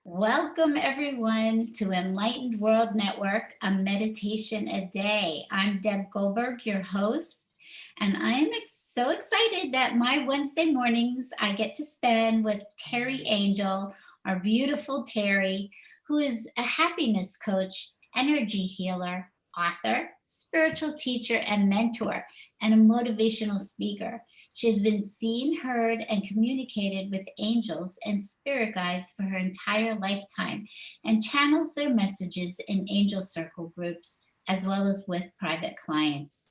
Welcome, everyone, to Enlightened World Network, a meditation a day. I'm Deb Goldberg, your host, and I am so excited that my Wednesday mornings I get to spend with Teri Angel, our beautiful Teri, who is a happiness coach, energy healer, author, spiritual teacher, and mentor, and a motivational speaker. She has been seen, heard, and communicated with angels and spirit guides for her entire lifetime and channels their messages in angel circle groups as well as with private clients.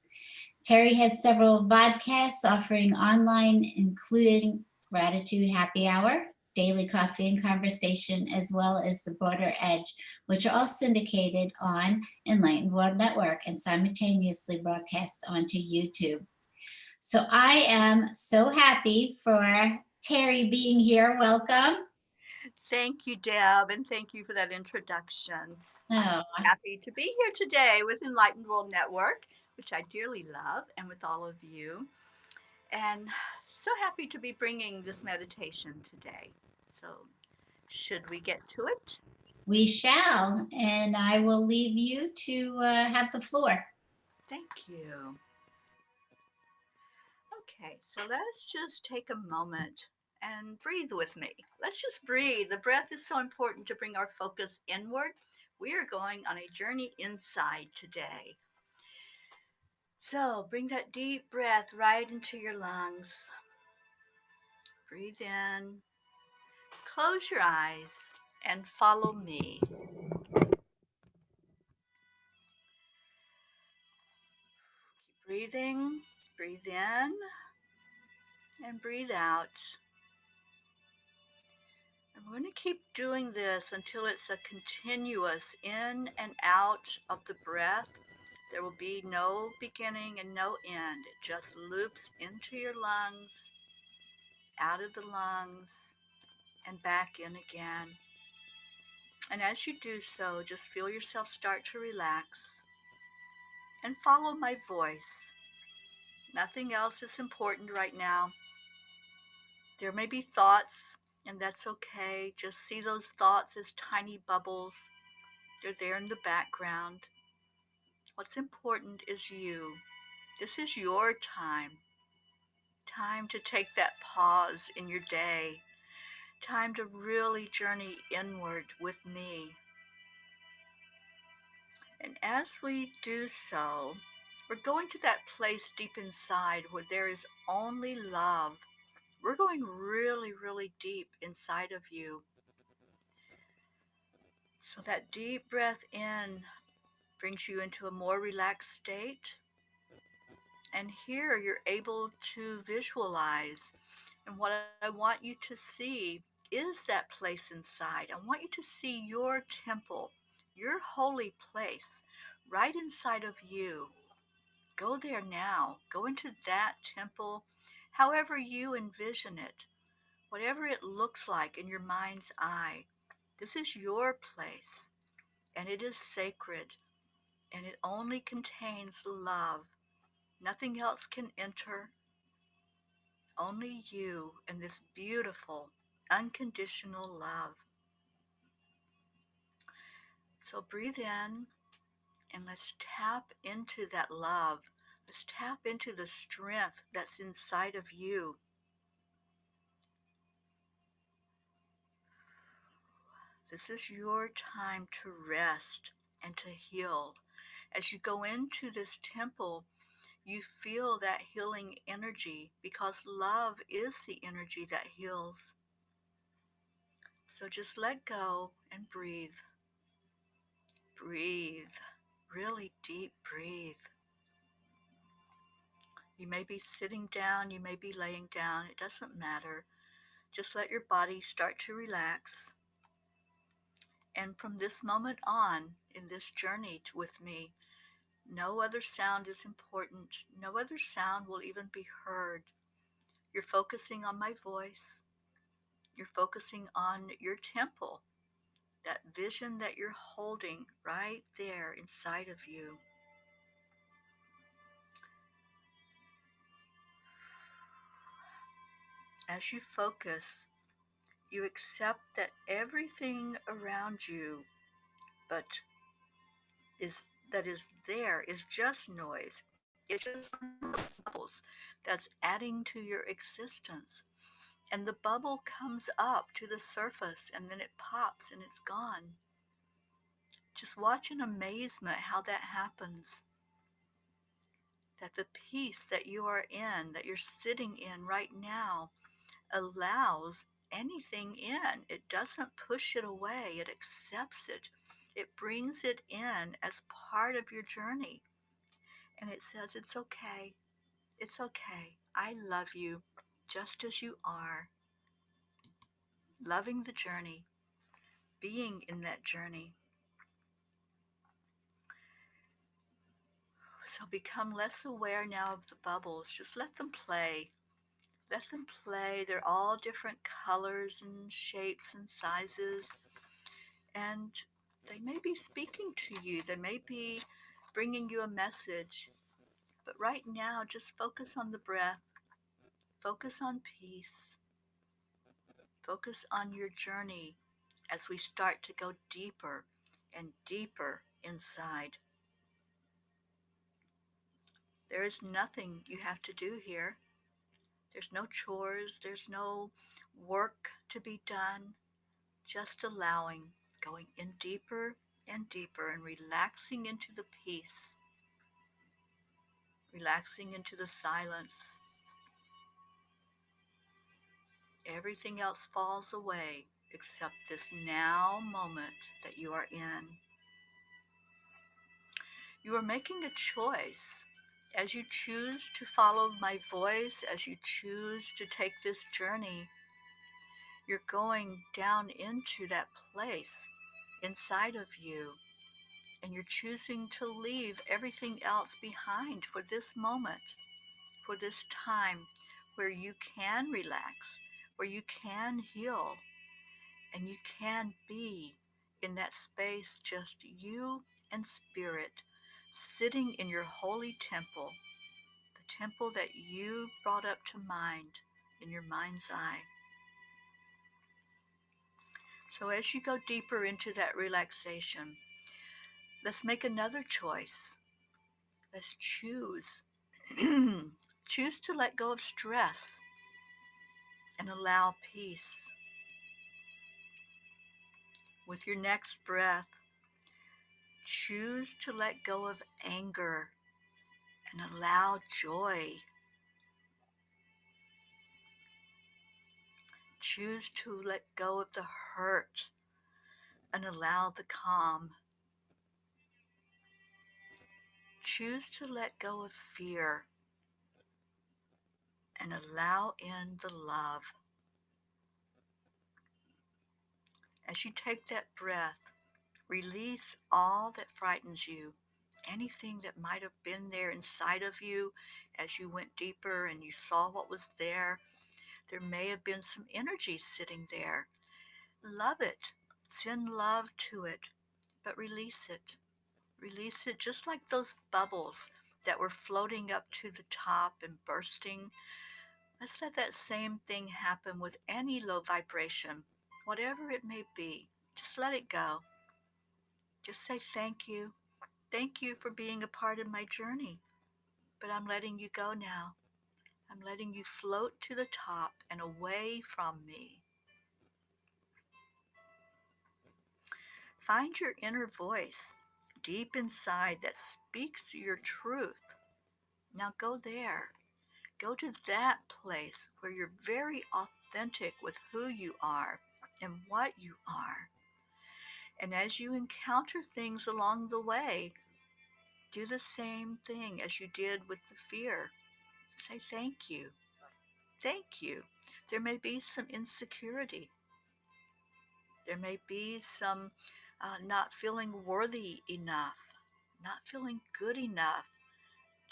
Teri has several podcasts offering online, including Gratitude Happy Hour, Daily Coffee and Conversation, as well as The Broader Edge, which are all syndicated on Enlightened World Network and simultaneously broadcast onto YouTube. So I am so happy for Teri being here. Welcome. Thank you, Deb, and thank you for that introduction. I'm Oh, happy to be here today with Enlightened World Network, which I dearly love, and with all of you. And so happy to be bringing this meditation today. So, should we get to it? we shall. And I will leave you to have the floor. Thank you. Okay, so let's just take a moment and breathe with me. Let's just breathe. The breath is so important to bring our focus inward. We are going on a journey inside today. So bring that deep breath right into your lungs. Breathe in, close your eyes, and follow me. Keep breathing, breathe in, and breathe out. And we're going to keep doing this until it's a continuous in and out of the breath. There will be no beginning and no end. It just loops into your lungs, out of the lungs, and back in again. And as you do so, just feel yourself start to relax and follow my voice. Nothing else is important right now. There may be thoughts, and that's okay. Just see those thoughts as tiny bubbles. They're there in the background. What's important is you. This is your time. Time to take that pause in your day. Time to really journey inward with me. And as we do so, we're going to that place deep inside where there is only love. We're going really, really deep inside of you. So that deep breath in brings you into a more relaxed state. And here you're able to visualize. And what I want you to see is that place inside. I want you to see your temple, your holy place right inside of you. Go there now. Go into that temple, however you envision it, whatever it looks like in your mind's eye. This is your place, and it is sacred, and it only contains love. Nothing else can enter, only you and this beautiful, unconditional love. So breathe in and let's tap into that love. Let's tap into the strength that's inside of you. This is your time to rest and to heal. As you go into this temple, you feel that healing energy because love is the energy that heals. So just let go and breathe. Breathe. Really deep breathe. You may be sitting down, you may be laying down, it doesn't matter. Just let your body start to relax. And from this moment on, in this journey with me, no other sound is important. No other sound will even be heard. You're focusing on my voice. You're focusing on your temple, that vision that you're holding right there inside of you. As you focus, You accept that everything around you but is that is there is just noise. It's just one of those bubbles that's adding to your existence. And the bubble comes up to the surface and then it pops and it's gone. Just watch in amazement how that happens. That the peace that you are in, that you're sitting in right now, allows anything in. It doesn't push it away, it accepts it. It brings it in as part of your journey. And it says, it's okay. It's okay. I love you just as you are, loving the journey, being in that journey. So become less aware now of the bubbles. Just let them play. Let them play. They're all different colors and shapes and sizes. And they may be speaking to you. They may be bringing you a message. But right now, just focus on the breath. Focus on peace. Focus on your journey as we start to go deeper and deeper inside. There is nothing you have to do here. There's no chores, there's no work to be done, just allowing, going in deeper and deeper and relaxing into the peace, relaxing into the silence. Everything else falls away except this now moment that you are in. You are making a choice. As you choose to follow my voice, as you choose to take this journey, you're going down into that place inside of you, and you're choosing to leave everything else behind for this moment, for this time where you can relax, where you can heal, and you can be in that space, just you and spirit, sitting in your holy temple, the temple that you brought up to mind in your mind's eye. So as you go deeper into that relaxation, let's make another choice. Let's choose. Choose to let go of stress and allow peace. With your next breath, choose to let go of anger and allow joy. Choose to let go of the hurt and allow the calm. Choose to let go of fear and allow in the love. As you take that breath, release all that frightens you, anything that might have been there inside of you as you went deeper and you saw what was there. There may have been some energy sitting there. Love it. Send love to it, but release it. Release it just like those bubbles that were floating up to the top and bursting. Let's let that same thing happen with any low vibration, whatever it may be. Just let it go. Just say thank you. Thank you for being a part of my journey. But I'm letting you go now. I'm letting you float to the top and away from me. Find your inner voice deep inside that speaks your truth. Now go there. Go to that place where you're very authentic with who you are and what you are. And as you encounter things along the way, do the same thing as you did with the fear. Say thank you. Thank you. There may be some insecurity. There may be some not feeling worthy enough, not feeling good enough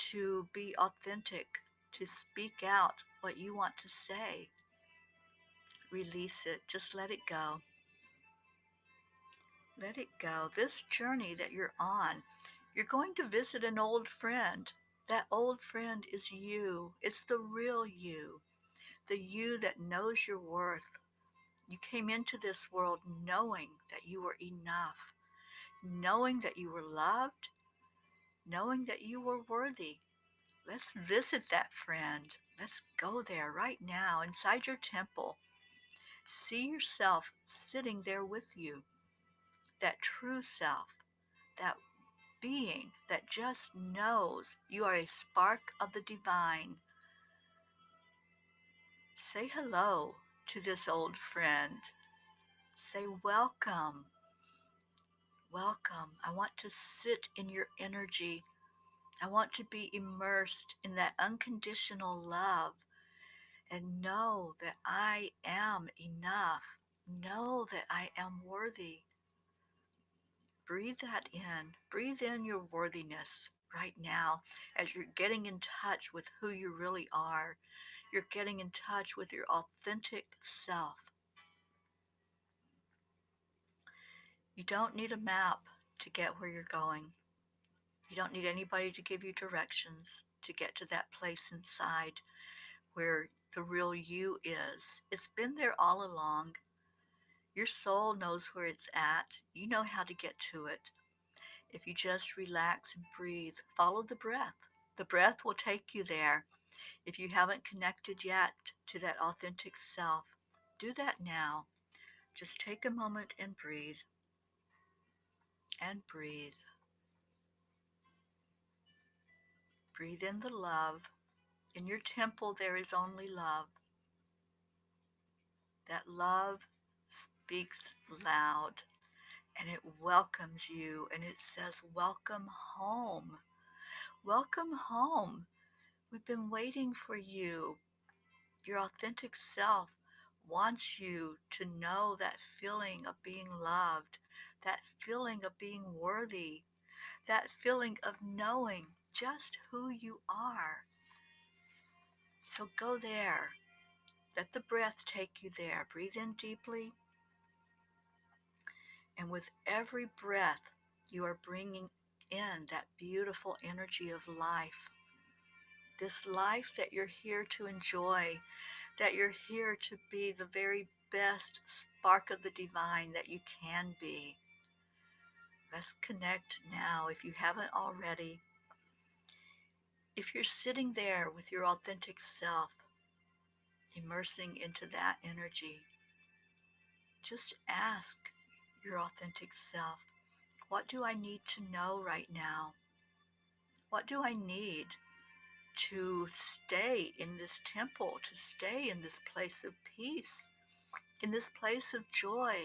to be authentic, to speak out what you want to say. Release it. Just let it go. Let it go. This journey that you're on, you're going to visit an old friend. That old friend is you. It's the real you, the you that knows your worth, You came into this world knowing that you were enough, knowing that you were loved, knowing that you were worthy. Let's visit that friend. Let's go there right now inside your temple. See yourself sitting there with you, that true self, that being that just knows you are a spark of the divine. Say hello to this old friend. Say, welcome, welcome. I want to sit in your energy. I want to be immersed in that unconditional love and know that I am enough. Know that I am worthy. Breathe that in. Breathe in your worthiness right now as you're getting in touch with who you really are. You're getting in touch with your authentic self. You don't need a map to get where you're going. You don't need anybody to give you directions to get to that place inside where the real you is. It's been there all along. Your soul knows where it's at. You know how to get to it. If you just relax and breathe, follow the breath. The breath will take you there. If you haven't connected yet to that authentic self, do that now. Just take a moment and breathe and breathe. Breathe in the love. In your temple, there is only love. That love speaks loud and it welcomes you and it says, welcome home. Welcome home. We've been waiting for you. Your authentic self wants you to know that feeling of being loved, that feeling of being worthy, that feeling of knowing just who you are. So go there. Let the breath take you there. Breathe in deeply. And with every breath, you are bringing in that beautiful energy of life. This life that you're here to enjoy, that you're here to be the very best spark of the divine that you can be. Let's connect now if you haven't already. If you're sitting there with your authentic self, immersing into that energy, just ask your authentic self, what do I need to know right now? What do I need to stay in this temple, to stay in this place of peace, in this place of joy,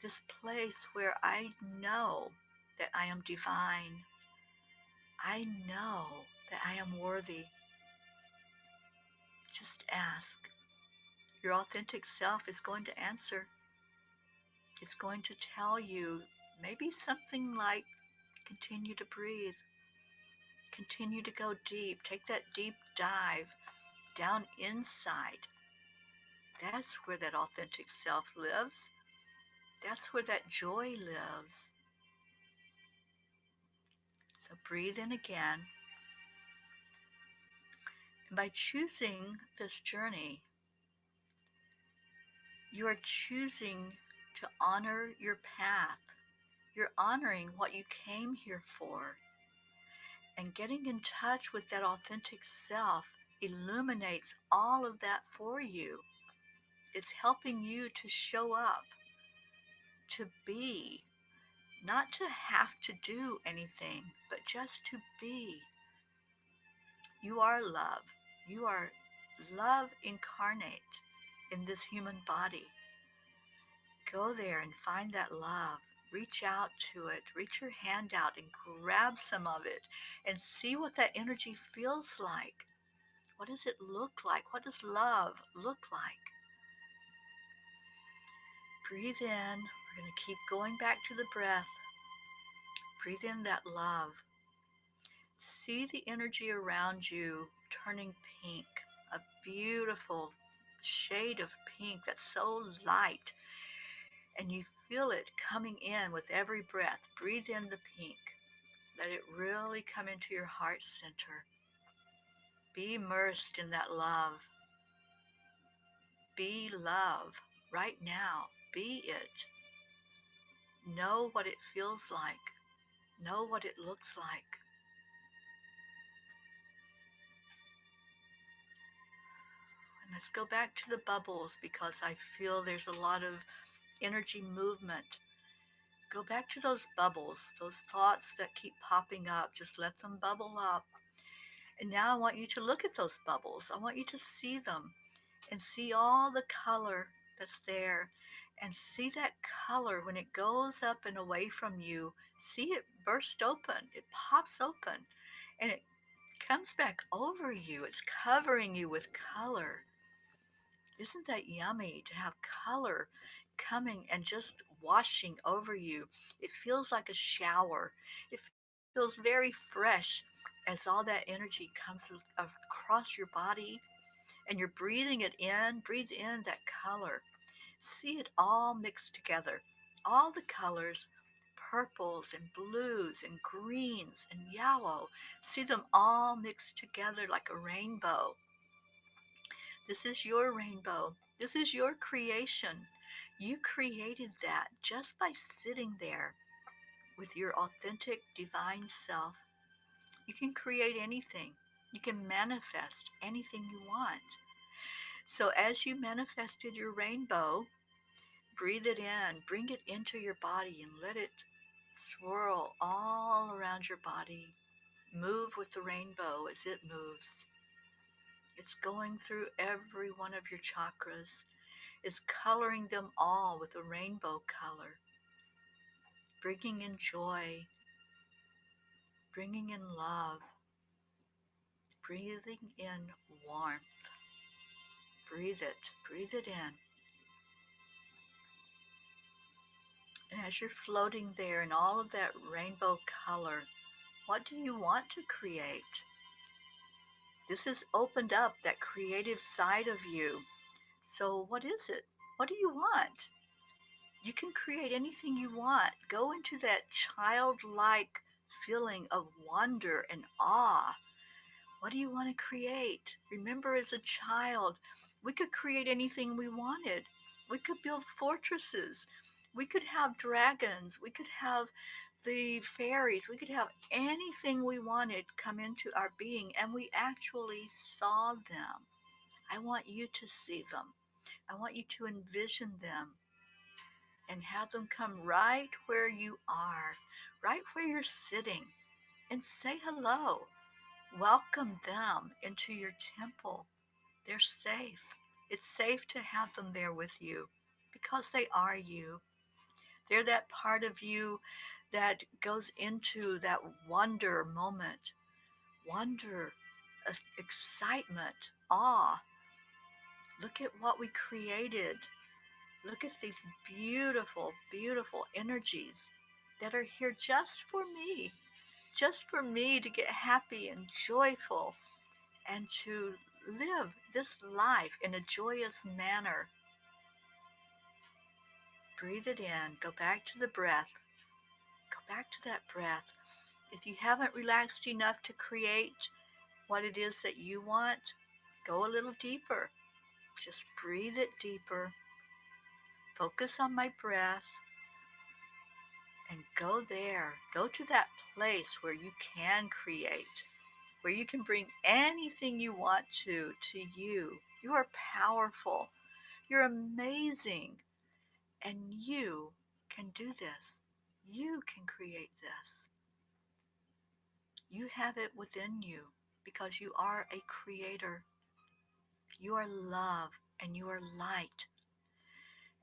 this place where I know that I am divine. I know that I am worthy. Just ask. Your authentic self is going to answer. It's going to tell you maybe something like, continue to breathe, continue to go deep, take that deep dive down inside. That's where that authentic self lives. That's where that joy lives. So breathe in again. And by choosing this journey, you are choosing to honor your path. You're honoring what you came here for. And getting in touch with that authentic self illuminates all of that for you. It's helping you to show up, to be, not to have to do anything, but just to be. You are love. You are love incarnate in this human body. Go there and find that love. Reach out to it. Reach your hand out and grab some of it and see what that energy feels like. What does it look like? What does love look like? Breathe in. We're going to keep going back to the breath. Breathe in that love. See the energy around you turning pink, a beautiful shade of pink that's so light. And you feel it coming in with every breath. Breathe in the pink. Let it really come into your heart center. Be immersed in that love. Be love. right now. Be it. Know what it feels like. Know what it looks like. And let's go back to the bubbles because I feel there's a lot of energy movement. Go back to those bubbles, those thoughts that keep popping up. Just let them bubble up. And now I want you to look at those bubbles. I want you to see them and see all the color that's there. And see that color when it goes up and away from you. See it burst open. It pops open and it comes back over you. It's covering you with color. Isn't that yummy to have color coming and just washing over you? It feels like a shower. It feels very fresh as all that energy comes across your body and you're breathing it in. Breathe in that color. See it all mixed together. All the colors, purples and blues and greens and yellow. See them all mixed together like a rainbow. This is your rainbow. This is your creation. You created that just by sitting there with your authentic divine self. You can create anything. You can manifest anything you want. So as you manifested your rainbow, breathe it in, bring it into your body and let it swirl all around your body. Move with the rainbow as it moves. It's going through every one of your chakras. Is coloring them all with a rainbow color, bringing in joy, bringing in love, breathing in warmth. Breathe it in. And as you're floating there in all of that rainbow color, what do you want to create? This has opened up that creative side of you. So, what is it? What do you want? You can create anything you want. Go into that childlike feeling of wonder and awe. What do you want to create? Remember, as a child, we could create anything we wanted. We could build fortresses. We could have dragons. We could have the fairies. We could have anything we wanted come into our being, and we actually saw them. I want you to see them. I want you to envision them and have them come right where you are, right where you're sitting, and say hello. Welcome them into your temple. They're safe. It's safe to have them there with you because they are you. They're that part of you that goes into that wonder moment. Wonder, excitement, awe. Look at what we created. Look at these beautiful, beautiful energies that are here just for me to get happy and joyful and to live this life in a joyous manner. Breathe it in. Go back to the breath. Go back to that breath. If you haven't relaxed enough to create what it is that you want, go a little deeper. Just breathe it deeper. Focus on my breath and go there. Go to that place where you can create, where you can bring anything you want to you. You are powerful. You're amazing. And you can do this. You can create this. You have it within you because you are a creator. You are love and you are light.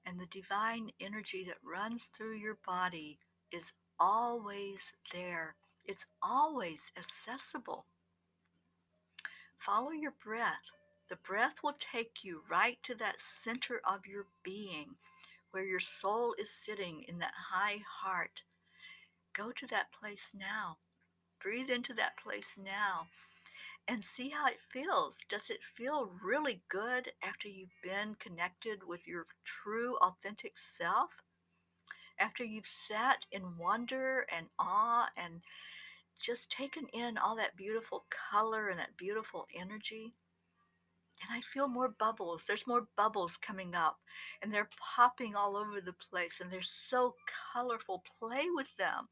And the divine energy that runs through your body is always there. It's always accessible. Follow your breath. The breath will take you right to that center of your being where your soul is sitting in that high heart. Go to that place now. Breathe into that place now and see how it feels. Does it feel really good after you've been connected with your true, authentic self? After you've sat in wonder and awe and just taken in all that beautiful color and that beautiful energy? And I feel more bubbles. There's more bubbles coming up, and they're popping all over the place, and they're so colorful. Play with them.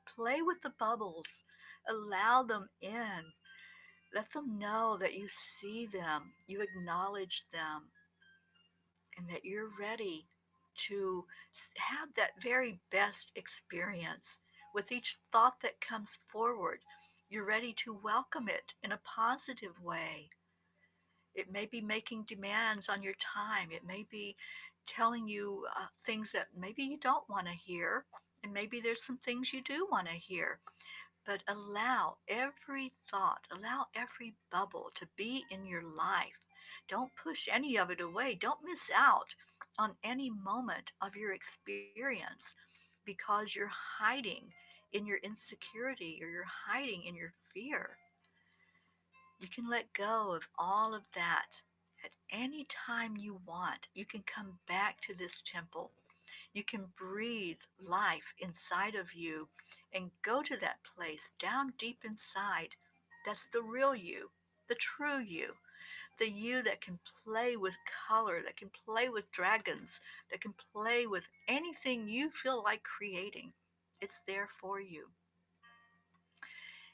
Play with the bubbles. Allow them in. Let them know that you see them, you acknowledge them, and that you're ready to have that very best experience. With each thought that comes forward, you're ready to welcome it in a positive way. It may be making demands on your time. It may be telling you things that maybe you don't want to hear. And maybe there's some things you do want to hear. But allow every thought, allow every bubble to be in your life. Don't push any of it away. Don't miss out on any moment of your experience because you're hiding in your insecurity or you're hiding in your fear. You can let go of all of that at any time you want. You can come back to this temple. You can breathe life inside of you and go to that place down deep inside. That's the real you, the true you, the you that can play with color, that can play with dragons, that can play with anything you feel like creating. It's there for you.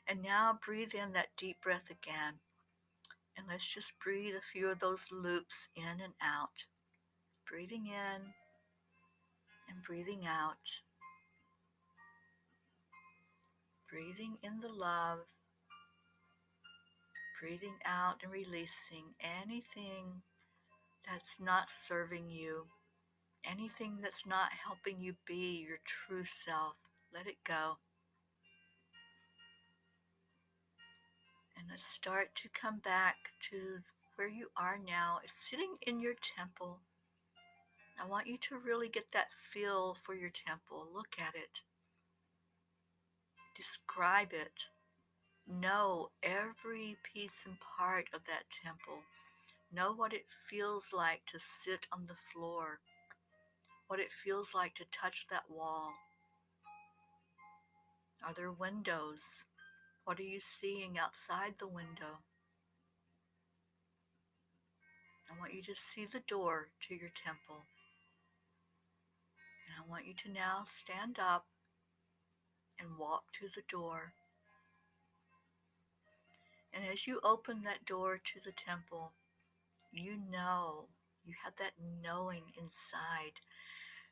And now breathe in that deep breath again. And let's just breathe a few of those loops in and out. Breathing in and breathing out. Breathing in the love. Breathing out and releasing anything that's not serving you. Anything that's not helping you be your true self. Let it go. And let's start to come back to where you are now, sitting in your temple. I want you to really get that feel for your temple. Look at it. Describe it. Know every piece and part of that temple. Know what it feels like to sit on the floor, what it feels like to touch that wall. Are there windows? What are you seeing outside the window? I want you to see the door to your temple. And I want you to now stand up and walk to the door. And as you open that door to the temple, you know, you have that knowing inside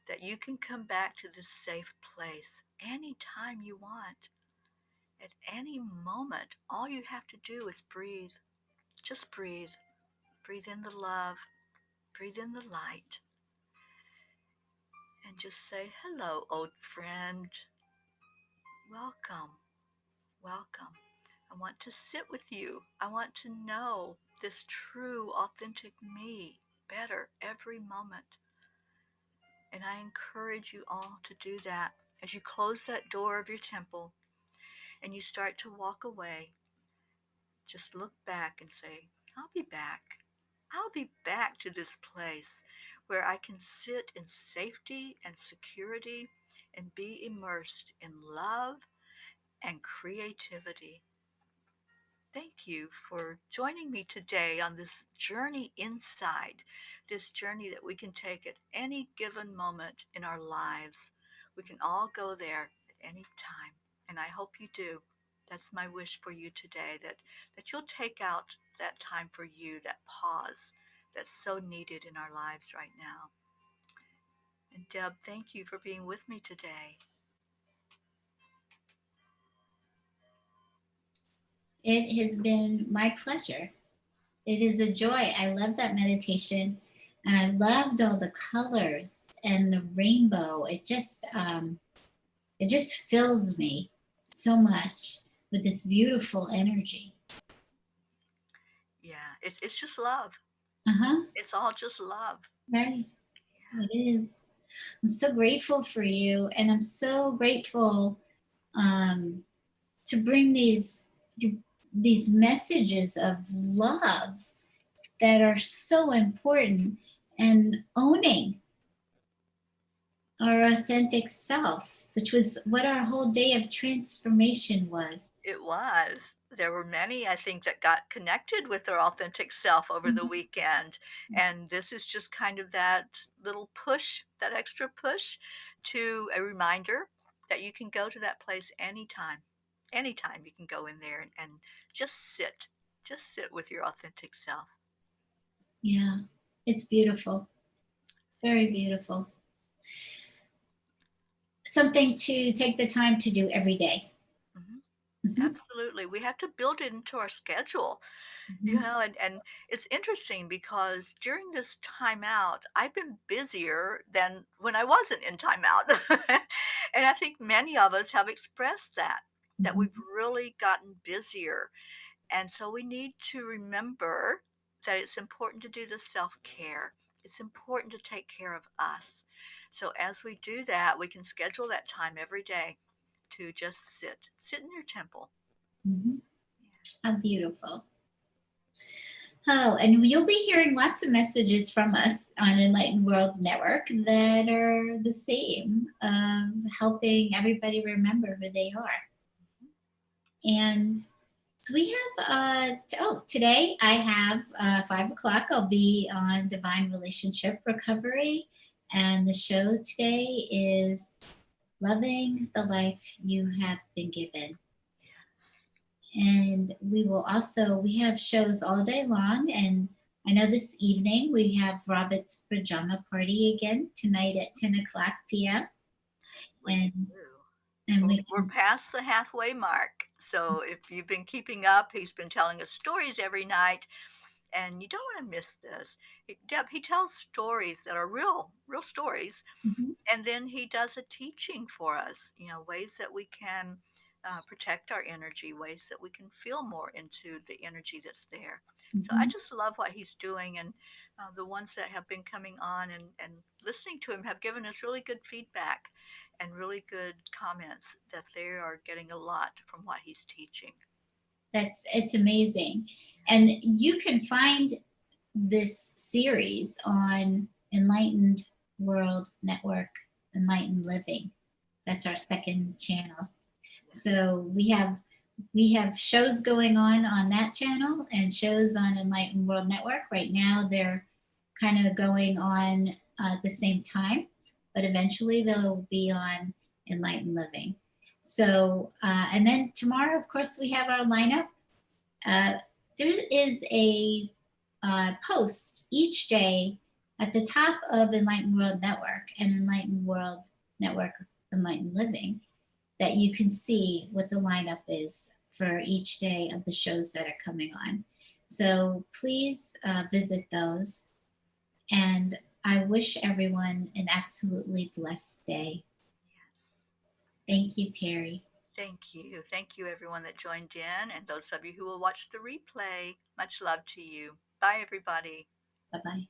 that you can come back to this safe place anytime you want. At any moment, all you have to do is breathe. Just breathe. Breathe in the love. Breathe in the light. And just say, hello, old friend. Welcome. Welcome. I want to sit with you. I want to know this true, authentic me better every moment. And I encourage you all to do that. As you close that door of your temple and you start to walk away, just look back and say, I'll be back. I'll be back to this place where I can sit in safety and security and be immersed in love and creativity. Thank you for joining me today on this journey inside, this journey that we can take at any given moment in our lives. We can all go there at any time, and I hope you do. That's my wish for you today, that you'll take out that time for you, that pause that's so needed in our lives right now. And Deb, thank you for being with me today. It has been my pleasure. It is a joy. I love that meditation, and I loved all the colors and the rainbow. It just fills me so much with this beautiful energy. Yeah, it's just love. Uh-huh. It's all just love. Right. Yeah. It is. I'm so grateful for you, and I'm so grateful um, to bring these messages of love that are so important, and owning our authentic self which was what our whole day of transformation was. It was. There were many, I think, that got connected with their authentic self over the Mhm. weekend. And this is just kind of that little push, that extra push to a reminder that you can go to that place anytime. Anytime you can go in there and just sit. Just sit with your authentic self. Yeah, it's beautiful, very beautiful. Something to take the time to do every day. Mhm. Mhm, Absolutely. We have to build it into our schedule. mhm, And it's interesting because during this timeout, I've been busier than when I wasn't in timeout. And I think many of us have expressed that mhm, we've really gotten busier. And so we need to remember that it's important to do the self-care. It's important to take care of us. So as we do that, we can schedule that time every day to just sit in your temple. mhm. Yeah. How beautiful. Oh, and you'll be hearing lots of messages from us on Enlightened World Network that are the same, helping everybody remember who they are. Mhm. And so we have, today I have 5 o'clock. I'll be on Divine Relationship Recovery. And the show today is Loving the Life You Have Been Given. Yes. And we have shows all day long. And I know this evening we have Robin's Pajama Party again tonight at 10 o'clock p.m. We And, do. and we We're can, past the halfway mark. So if you've been keeping up, he's been telling us stories every night, and you don't want to miss this. Deb, he tells stories that are real stories, mhm, and then he does a teaching for us, ways that we can protect our energy, ways that we can feel more into the energy that's there. So I mhm. just love what he's doing. And the ones that have been coming on and listening to him have given us really good feedback and really good comments that they are getting a lot from what he's teaching. It's amazing. And you can find this series on Enlightened World Network, Enlightened Living. That's our second channel. Yes. So we have shows going on that channel and shows on Enlightened World Network. Right now, they're kind of going on at the same time, but eventually they'll be on Enlightened Living. So, and then tomorrow, of course, we have our lineup. Uh, there is a post each day at the top of Enlightened World Network and Enlightened World Network Enlightened Living that you can see what the lineup is for each day of the shows that are coming on. So please visit those. And I wish everyone an absolutely blessed day. Yes. Thank you, Teri. Thank you. Thank you, everyone that joined in, and those of you who will watch the replay. Much love to you. Bye, everybody. Bye bye.